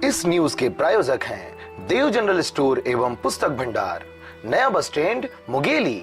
इस न्यूज के प्रायोजक हैं देव जनरल स्टोर एवं पुस्तक भंडार, नया बस स्टैंड, मुंगेली।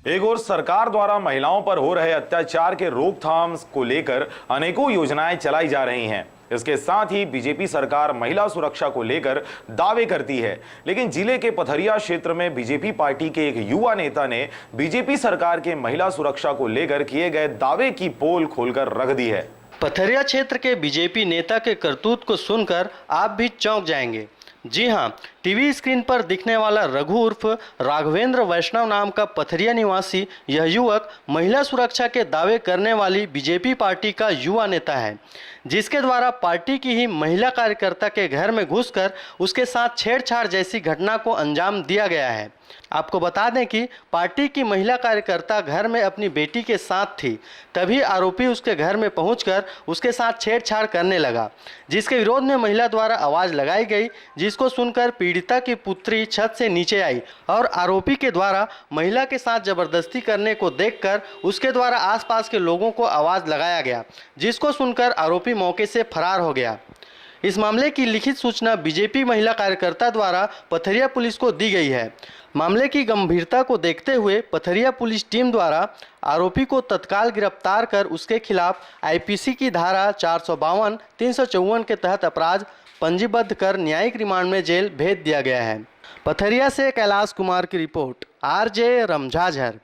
एक और सरकार द्वारा महिलाओं पर हो रहे अत्याचार के रोकथाम को लेकर अनेकों योजनाएं चलाई जा रही हैं। इसके साथ ही बीजेपी सरकार महिला सुरक्षा को लेकर दावे करती है, लेकिन जिले के पथरिया क्षेत्र में बीजेपी पार्टी के एक युवा नेता ने बीजेपी सरकार के महिला सुरक्षा को लेकर किए गए दावे की पोल खोलकर रख दी है। पथरिया क्षेत्र के बीजेपी नेता के करतूत को सुनकर आप भी चौंक जाएंगे। जी हां, टीवी स्क्रीन पर दिखने वाला रघु उर्फ राघवेंद्र वैष्णव नाम का पथरिया निवासी यह युवक महिला सुरक्षा के दावे करने वाली बीजेपी पार्टी का युवा नेता है, जिसके द्वारा पार्टी की ही महिला कार्यकर्ता के घर में घुसकर उसके साथ छेड़छाड़ जैसी घटना को अंजाम दिया गया है। आपको बता दें कि पार्टी की महिला कार्यकर्ता घर में अपनी बेटी के साथ थी, तभी आरोपी उसके घर में पहुंचकर उसके साथ छेड़छाड़ करने लगा, जिसके विरोध में महिला द्वारा आवाज़ लगाई गई, जिसको सुनकर पीड़िता की पुत्री छत से नीचे आई और आरोपी के द्वारा महिला के साथ जबरदस्ती करने को देखकर उसके द्वारा आसपास के लोगों को आवाज़ लगाया गया, जिसको सुनकर आरोपी मौके से फरार हो गया। इस मामले की लिखित सूचना बीजेपी महिला कार्यकर्ता द्वारा पथरिया पुलिस को दी गई है। मामले की गंभीरता को देखते हुए पथरिया पुलिस टीम द्वारा आरोपी को तत्काल गिरफ्तार कर उसके खिलाफ आईपीसी की धारा 452, 354 के तहत अपराध पंजीबद्ध कर न्यायिक रिमांड में जेल भेज दिया गया है। पथरिया से कैलाश कुमार की रिपोर्ट, आरजे रमझाझर।